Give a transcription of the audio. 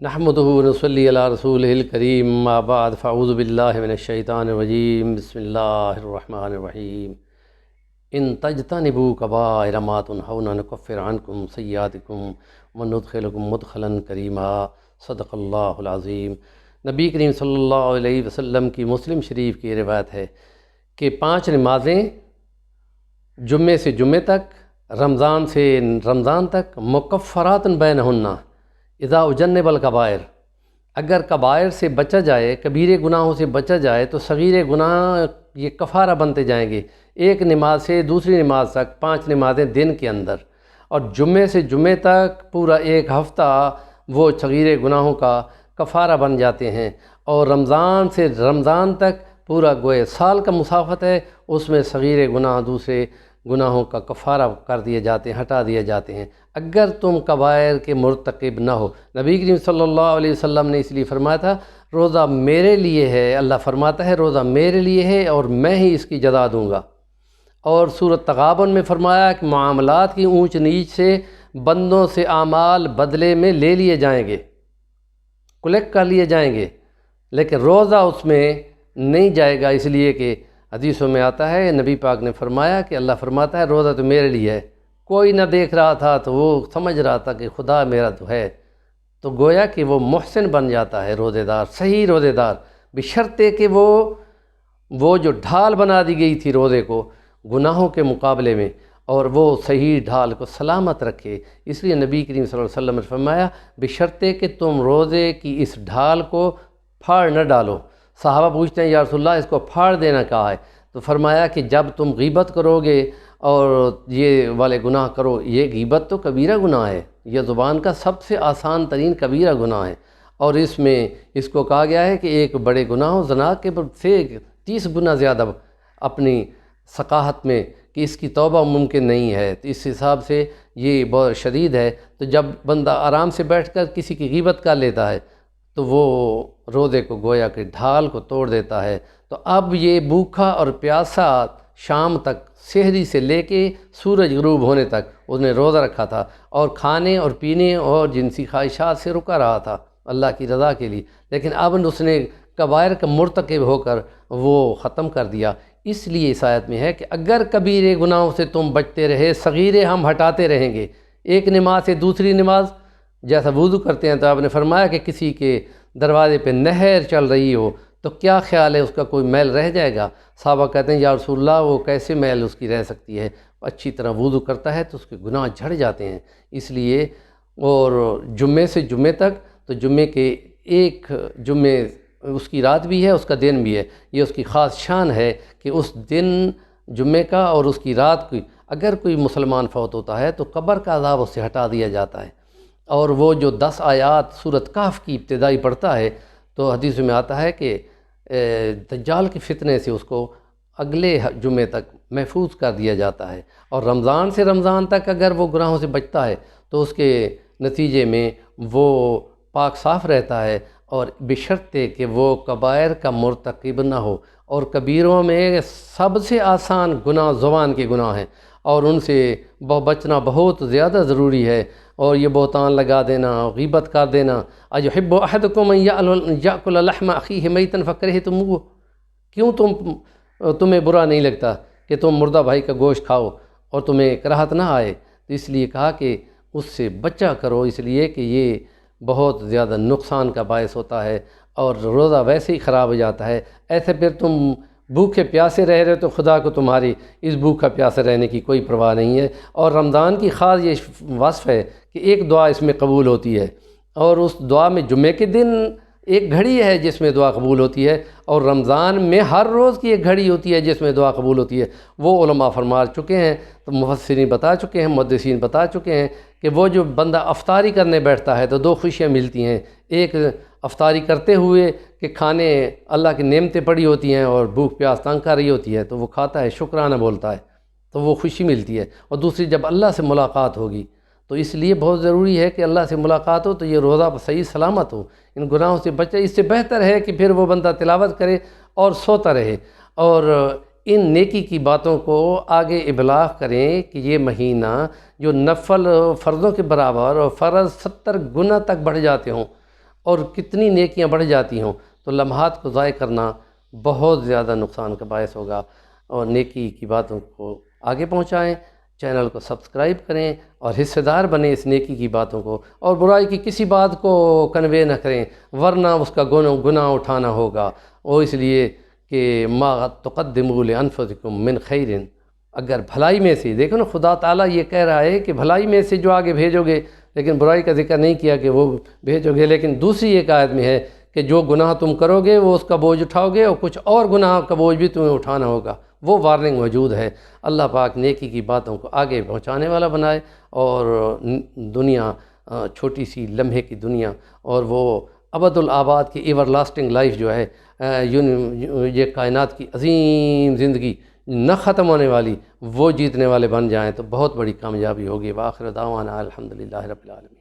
نحمده ونصلی علی رسولہ الکریم اما بعد فاعوذ باللہ من الشیطان الرجیم بسم اللہ الرحمن الرحیم ان تجتنبوا کبائر ما تنہون نکفر عنکم سیئاتکم وندخلکم مدخلا کریما صدق اللہ العظیم۔ نبی کریم صلی اللہ علیہ وسلم کی مسلم شریف کی روایت ہے کہ 5 نمازیں جمعے سے جمعے تک، رمضان سے رمضان تک، مکفرات بینہن اذا اجنب الکبائر، اگر کبائر سے بچا جائے، کبیرے گناہوں سے بچا جائے تو صغیرے گناہ یہ کفارہ بنتے جائیں گے، ایک نماز سے دوسری نماز تک 5 نمازیں دن کے اندر، اور جمعے سے جمعے تک پورا ایک ہفتہ وہ صغیرے گناہوں کا کفارہ بن جاتے ہیں، اور رمضان سے رمضان تک پورا گوئے سال کا مسافت ہے، اس میں صغیرے گناہ دوسرے گناہوں کا کفارہ کر دیے جاتے ہیں، ہٹا دیے جاتے ہیں اگر تم کبائر کے مرتکب نہ ہو۔ نبی کریم صلی اللہ علیہ وسلم نے اس لیے فرمایا تھا روزہ میرے لیے ہے، اللہ فرماتا ہے روزہ میرے لیے ہے اور میں ہی اس کی جزا دوں گا۔ اور سورۃ تغابن میں فرمایا کہ معاملات کی اونچ نیچ سے بندوں سے اعمال بدلے میں لے لیے جائیں گے، کلیکٹ کر لیے جائیں گے، لیکن روزہ اس میں نہیں جائے گا، اس لیے کہ حدیثوں میں آتا ہے نبی پاک نے فرمایا کہ اللہ فرماتا ہے روزہ تو میرے لیے ہے، کوئی نہ دیکھ رہا تھا تو وہ سمجھ رہا تھا کہ خدا میرا تو ہے، تو گویا کہ وہ محسن بن جاتا ہے روزے دار، صحیح روزے دار، بشرطے کہ وہ جو ڈھال بنا دی گئی تھی روزے کو گناہوں کے مقابلے میں، اور وہ صحیح ڈھال کو سلامت رکھے۔ اس لیے نبی کریم صلی اللہ علیہ وسلم نے فرمایا بشرطے کہ تم روزے کی اس ڈھال کو پھاڑ نہ ڈالو۔ صحابہ پوچھتے ہیں یا رسول اللہ اس کو پھاڑ دینا کہا ہے؟ تو فرمایا کہ جب تم غیبت کرو گے اور یہ والے گناہ کرو، یہ غیبت تو کبیرہ گناہ ہے، یہ زبان کا سب سے آسان ترین کبیرہ گناہ ہے، اور اس میں اس کو کہا گیا ہے کہ ایک بڑے گناہوں زنا کے سے 30 گنا زیادہ اپنی ثقاہت میں کہ اس کی توبہ ممکن نہیں ہے، تو اس حساب سے یہ بہت شدید ہے۔ تو جب بندہ آرام سے بیٹھ کر کسی کی غیبت کر لیتا ہے تو وہ روزے کو گویا کہ ڈھال کو توڑ دیتا ہے۔ تو اب یہ بھوکھا اور پیاسا شام تک سحری سے لے کے سورج غروب ہونے تک اس نے روزہ رکھا تھا، اور کھانے اور پینے اور جنسی خواہشات سے رکا رہا تھا اللہ کی رضا کے لیے، لیکن اب اس نے کبائر کا مرتکب ہو کر وہ ختم کر دیا۔ اس لیے اس آیت میں ہے کہ اگر کبیرے گناہوں سے تم بچتے رہے، صغیرے ہم ہٹاتے رہیں گے، ایک نماز سے دوسری نماز، جیسا وضو کرتے ہیں تو آپ نے فرمایا کہ کسی کے دروازے پہ نہر چل رہی ہو تو کیا خیال ہے اس کا کوئی میل رہ جائے گا؟ صحابہ کہتے ہیں یا رسول اللہ وہ کیسے میل اس کی رہ سکتی ہے؟ اچھی طرح وضو کرتا ہے تو اس کے گناہ جھڑ جاتے ہیں۔ اس لیے اور جمعے سے جمعے تک، تو جمعے کے ایک جمعے اس کی رات بھی ہے، اس کا دن بھی ہے، یہ اس کی خاص شان ہے کہ اس دن جمعے کا اور اس کی رات کی اگر کوئی مسلمان فوت ہوتا ہے تو قبر کا عذاب اس سے ہٹا دیا جاتا ہے، اور وہ جو 10 آیات سورۃ کہف کی ابتدائی پڑھتا ہے تو حدیث میں آتا ہے کہ دجال کے فتنے سے اس کو اگلے جمعے تک محفوظ کر دیا جاتا ہے، اور رمضان سے رمضان تک اگر وہ گناہوں سے بچتا ہے تو اس کے نتیجے میں وہ پاک صاف رہتا ہے، اور بشرطے کہ وہ کبائر کا مرتکب نہ ہو۔ اور کبیروں میں سب سے آسان گناہ زبان کے گناہ ہیں، اور ان سے بچنا بہت زیادہ ضروری ہے، اور یہ بہتان لگا دینا، غیبت کر دینا، اَیُحِبُّ أَحَدُکُمْ أَن یأکل لحم اخیہ میتا فکرہتموہ، کیوں تمہیں برا نہیں لگتا کہ تم مردہ بھائی کا گوشت کھاؤ اور تمہیں کراہت نہ آئے؟ تو اس لیے کہا کہ اس سے بچا کرو، اس لیے کہ یہ بہت زیادہ نقصان کا باعث ہوتا ہے، اور روزہ ویسے ہی خراب ہو جاتا ہے۔ ایسے پھر تم بھوکے پیاسے رہ رہے تو خدا کو تمہاری اس بھوکا پیاسے رہنے کی کوئی پرواہ نہیں ہے۔ اور رمضان کی خاص یہ وصف ہے کہ ایک دعا اس میں قبول ہوتی ہے، اور اس دعا میں جمعے کے دن ایک گھڑی ہے جس میں دعا قبول ہوتی ہے، اور رمضان میں ہر روز کی ایک گھڑی ہوتی ہے جس میں دعا قبول ہوتی ہے۔ وہ علماء فرما چکے ہیں، تو مفسرین بتا چکے ہیں، محدثین بتا چکے ہیں کہ وہ جو بندہ افطاری کرنے بیٹھتا ہے تو 2 خوشیاں ملتی ہیں، ایک افطاری کرتے ہوئے کہ کھانے اللہ کی نعمتیں پڑی ہوتی ہیں اور بھوک پیاس تنگ کر رہی ہوتی ہے تو وہ کھاتا ہے، شکرانہ بولتا ہے تو وہ خوشی ملتی ہے، اور دوسری جب اللہ سے ملاقات ہوگی تو اس لیے بہت ضروری ہے کہ اللہ سے ملاقات ہو تو یہ روزہ صحیح سلامت ہو، ان گناہوں سے بچے۔ اس سے بہتر ہے کہ پھر وہ بندہ تلاوت کرے اور سوتا رہے، اور ان نیکی کی باتوں کو آگے ابلاغ کریں کہ یہ مہینہ جو نفل فرضوں کے برابر اور فرض 70 گنا تک بڑھ جاتے ہوں، اور کتنی نیکیاں بڑھ جاتی ہوں، تو لمحات کو ضائع کرنا بہت زیادہ نقصان کا باعث ہوگا۔ اور نیکی کی باتوں کو آگے پہنچائیں، چینل کو سبسکرائب کریں اور حصے دار بنیں اس نیکی کی باتوں کو، اور برائی کی کسی بات کو کنوے نہ کریں، ورنہ اس کا گناہ اٹھانا ہوگا۔ وہ اس لیے کہ ما تقدموا لانفسکم من خیر، اگر بھلائی میں سے، دیکھو نا خدا تعالیٰ یہ کہہ رہا ہے کہ بھلائی میں سے جو آگے بھیجو گے، لیکن برائی کا ذکر نہیں کیا کہ وہ بھیجو گے۔ لیکن دوسری ایک آیت میں ہے کہ جو گناہ تم کرو گے وہ اس کا بوجھ اٹھاؤ گے، اور کچھ اور گناہ کا بوجھ بھی تمہیں اٹھانا ہوگا، وہ وارننگ موجود ہے۔ اللہ پاک نیکی کی باتوں کو آگے پہنچانے والا بنائے، اور دنیا چھوٹی سی لمحے کی دنیا، اور وہ ابد الآباد کی ایور لاسٹنگ لائف جو ہے، یہ کائنات کی عظیم زندگی نہ ختم ہونے والی، وہ جیتنے والے بن جائیں تو بہت بڑی کامیابی ہوگی۔ وآخر دعوانا الحمدللہ رب العالمین۔